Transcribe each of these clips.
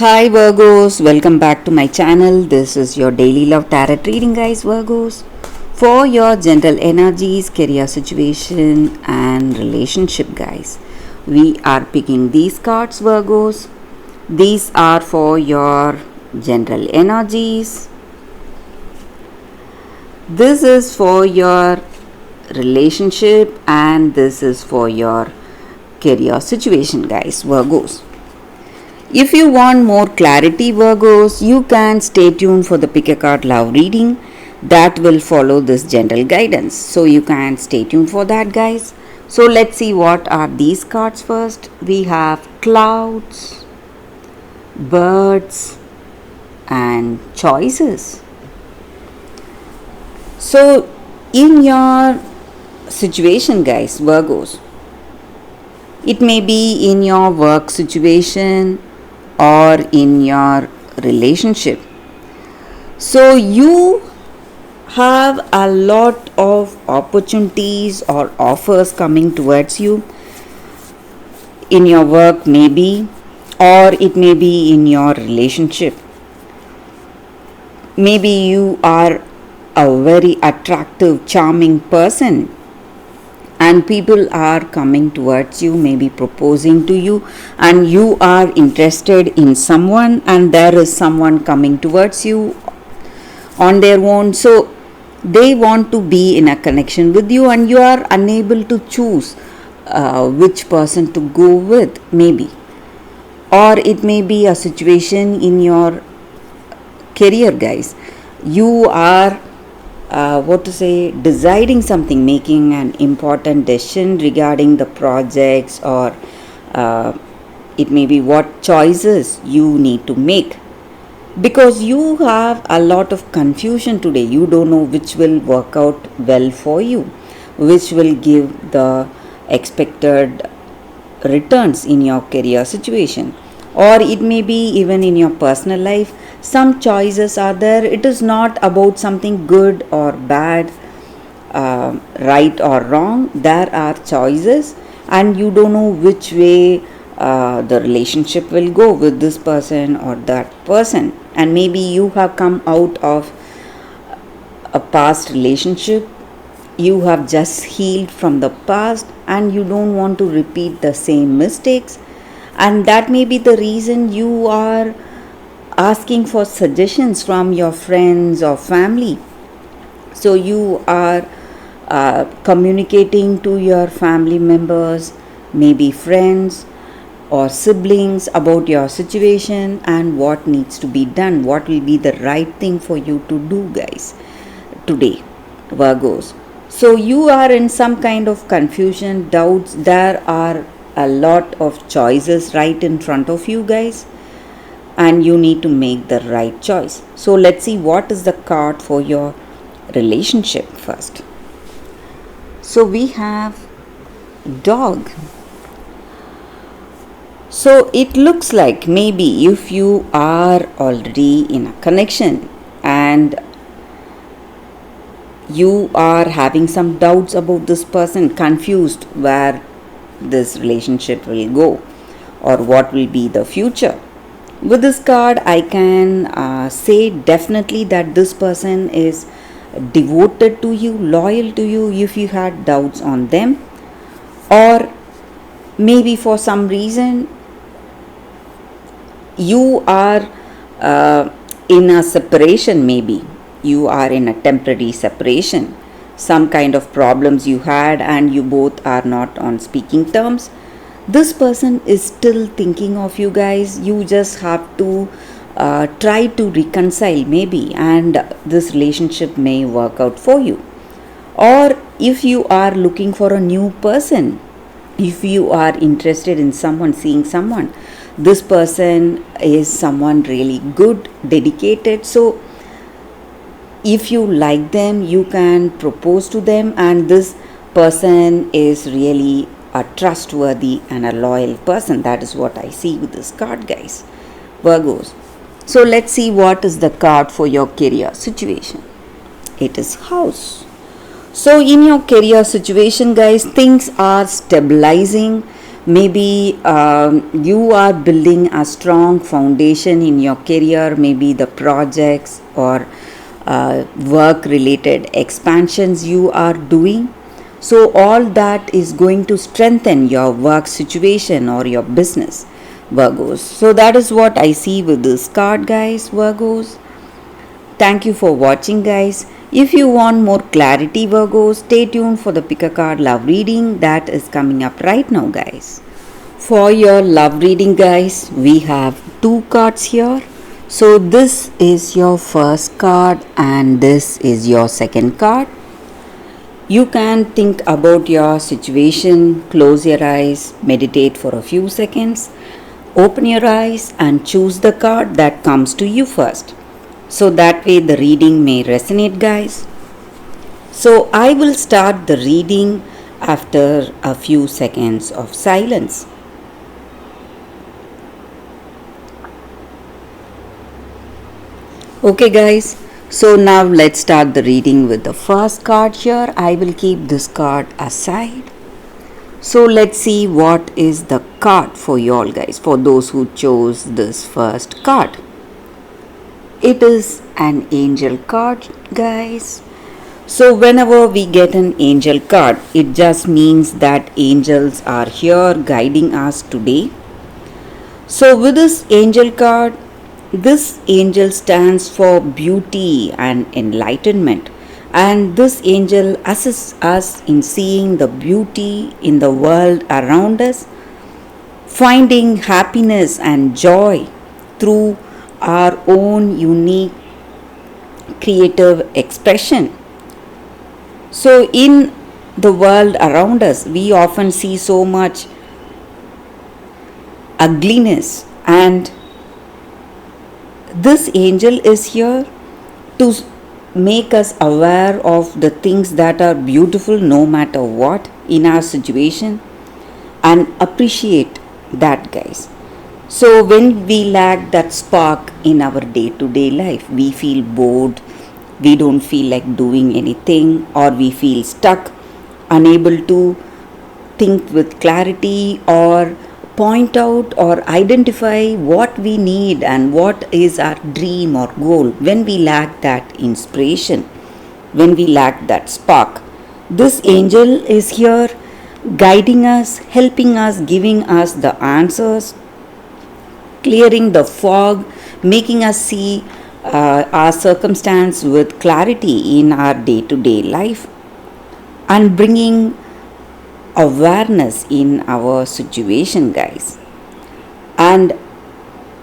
Hi Virgos, welcome back to my channel. This is your daily love tarot reading, guys. Virgos, for your general energies, career situation, and relationship, guys. We are picking these cards, Virgos. These are for your general energies. This is for your relationship, and this is for your career situation, guys. Virgos. If you want more clarity, Virgos, you can stay tuned for the pick a card love reading that will follow this general guidance. So you can stay tuned for that, guys. So let's see what are these cards first. We have clouds, birds, and choices. So in your situation, guys, Virgos, it may be in your work situation or in your relationship. So you have a lot of opportunities or offers coming towards you in your work, maybe, or it may be in your relationship. Maybe you are a very attractive, charming person and people are coming towards you, maybe proposing to you, and you are interested in someone, and there is someone coming towards you on their own. So they want to be in a connection with you, and you are unable to choose which person to go with, maybe. Or it may be a situation in your career, guys. You are deciding something, making an important decision regarding the projects, or it may be what choices you need to make, because you have a lot of confusion today. You don't know which will work out well for you, which will give the expected returns in your career situation, or it may be even in your personal life. Some choices are there. It is not about something good or bad, right or wrong. There are choices, and you don't know which way the relationship will go with this person or that person. And maybe you have come out of a past relationship, you have just healed from the past, and you don't want to repeat the same mistakes, and that may be the reason you are asking for suggestions from your friends or family. So you are communicating to your family members, maybe friends or siblings, about your situation and what needs to be done, what will be the right thing for you to do, guys, today, Virgos. So you are in some kind of confusion, doubts. There are a lot of choices right in front of you, guys, and you need to make the right choice. So let's see what is the card for your relationship first. So we have dog. So it looks like maybe if you are already in a connection and you are having some doubts about this person, confused where this relationship will go or what will be the future. With this card, I can say definitely that this person is devoted to you, loyal to you, if you had doubts on them. Or maybe for some reason you are in a separation, maybe you are in a temporary separation, some kind of problems you had and you both are not on speaking terms. This person is still thinking of you, guys. You just have to try to reconcile, maybe, and this relationship may work out for you. Or if you are looking for a new person, if you are interested in someone, seeing someone, this person is someone really good, dedicated. So if you like them, you can propose to them, and this person is really a trustworthy and a loyal person. That is what I see with this card, guys, Virgos. So let's see what is the card for your career situation. It is house. So in your career situation, guys, things are stabilizing. Maybe you are building a strong foundation in your career, maybe the projects or work related expansions you are doing. So, all that is going to strengthen your work situation or your business, Virgos. So, that is what I see with this card, guys, Virgos. Thank you for watching, guys. If you want more clarity, Virgos, stay tuned for the pick a card love reading that is coming up right now, guys. For your love reading, guys, we have two cards here. So, this is your first card and this is your second card. You can think about your situation, close your eyes, meditate for a few seconds, open your eyes, and choose the card that comes to you first. So that way the reading may resonate, guys. So I will start the reading after a few seconds of silence. Okay, guys. So now let's start the reading with the first card here. I will keep this card aside. So let's see what is the card for you all, guys, for those who chose this first card. It is an angel card, guys. So whenever we get an angel card, it just means that angels are here guiding us today. So with this angel card, this angel stands for beauty and enlightenment, and this angel assists us in seeing the beauty in the world around us, finding happiness and joy through our own unique creative expression. So, in the world around us, we often see so much ugliness, and this angel is here to make us aware of the things that are beautiful no matter what in our situation and appreciate that, guys. So when we lack that spark in our day-to-day life, we feel bored, we don't feel like doing anything, or we feel stuck, unable to think with clarity or point out or identify what we need and what is our dream or goal. When we lack that inspiration, when we lack that spark, this angel is here guiding us, helping us, giving us the answers, clearing the fog, making us see our circumstance with clarity in our day-to-day life, and bringing awareness in our situation, guys. And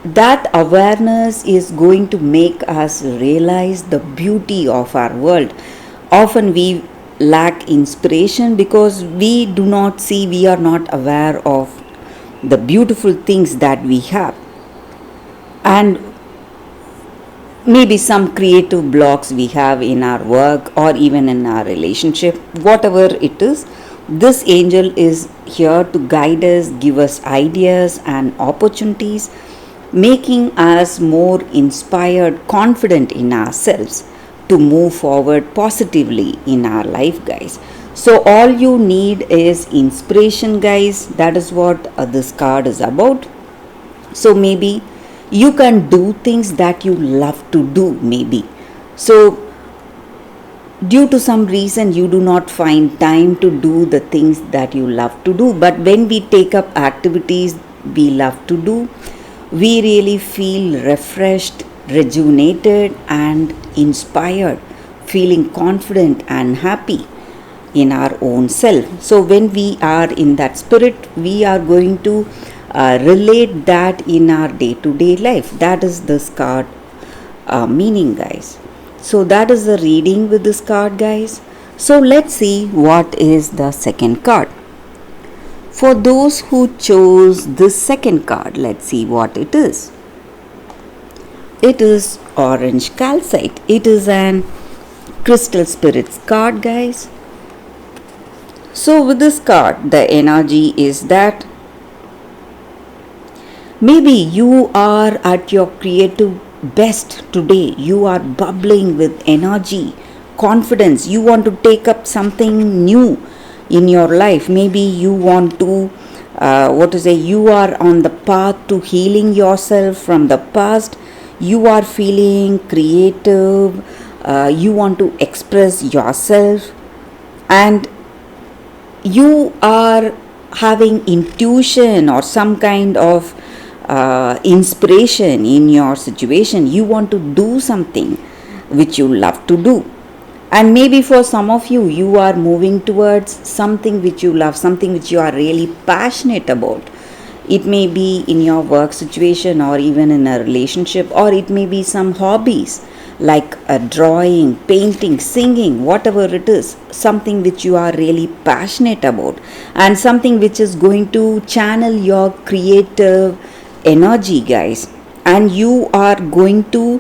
that awareness is going to make us realize the beauty of our world. Often we lack inspiration because we do not see, we are not aware of the beautiful things that we have, and maybe some creative blocks we have in our work or even in our relationship, whatever it is. This angel is here to guide us, give us ideas and opportunities, making us more inspired, confident in ourselves to move forward positively in our life, guys. So all you need is inspiration, guys. That is what this card is about. So maybe you can do things that you love to do, maybe. So due to some reason you do not find time to do the things that you love to do, but when we take up activities we love to do, we really feel refreshed, rejuvenated and inspired, feeling confident and happy in our own self. So when we are in that spirit, we are going to relate that in our day-to-day life. That is this card meaning, guys. So that is the reading with this card, guys. So let's see what is the second card. For those who chose this second card, let's see what it is. It is orange calcite. It is an crystal spirits card, guys. So with this card, the energy is that maybe you are at your creative best today. You are bubbling with energy, confidence. You want to take up something new in your life. Maybe you want to what to say, you are on the path to healing yourself from the past. You are feeling creative, you want to express yourself, and you are having intuition or some kind of inspiration in your situation. You want to do something which you love to do. And maybe for some of you, you are moving towards something which you love, something which you are really passionate about. It may be in your work situation or even in a relationship, or it may be some hobbies like drawing, painting, singing, whatever it is, something which you are really passionate about, and something which is going to channel your creative energy, guys. And you are going to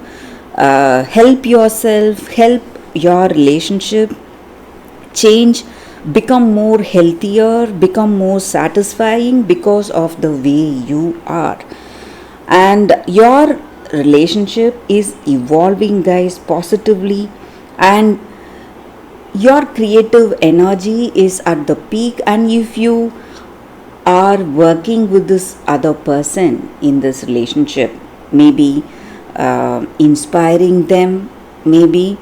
help yourself, help your relationship change, become more healthier, become more satisfying because of the way you are. And your relationship is evolving, guys, positively, and your creative energy is at the peak. And if you are working with this other person in this relationship, maybe inspiring them, maybe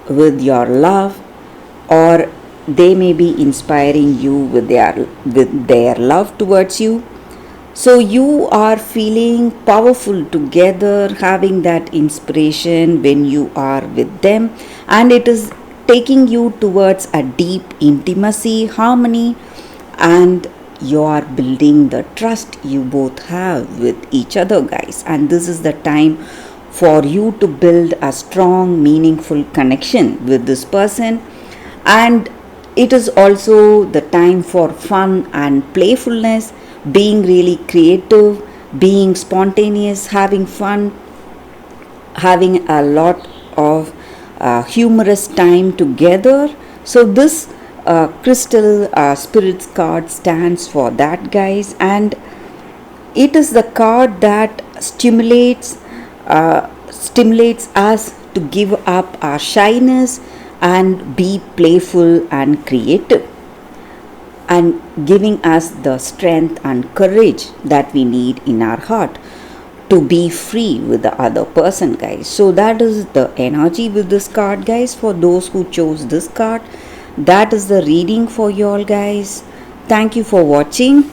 with your love, or they may be inspiring you with their love towards you. So you are feeling powerful together, having that inspiration when you are with them, and it is taking you towards a deep intimacy, harmony, and you are building the trust you both have with each other, guys. And this is the time for you to build a strong, meaningful connection with this person. And it is also the time for fun and playfulness, being really creative, being spontaneous, having fun, having a lot of humorous time together. So this crystal spirits card stands for that, guys. And it is the card that stimulates us to give up our shyness and be playful and creative, and giving us the strength and courage that we need in our heart to be free with the other person, guys. So that is the energy with this card, guys. For those who chose this card, that is the reading for you all, guys. Thank you for watching.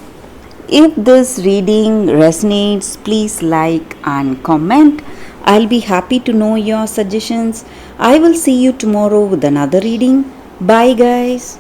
If this reading resonates, please like and comment. I'll be happy to know your suggestions. I will see you tomorrow with another reading. Bye, guys.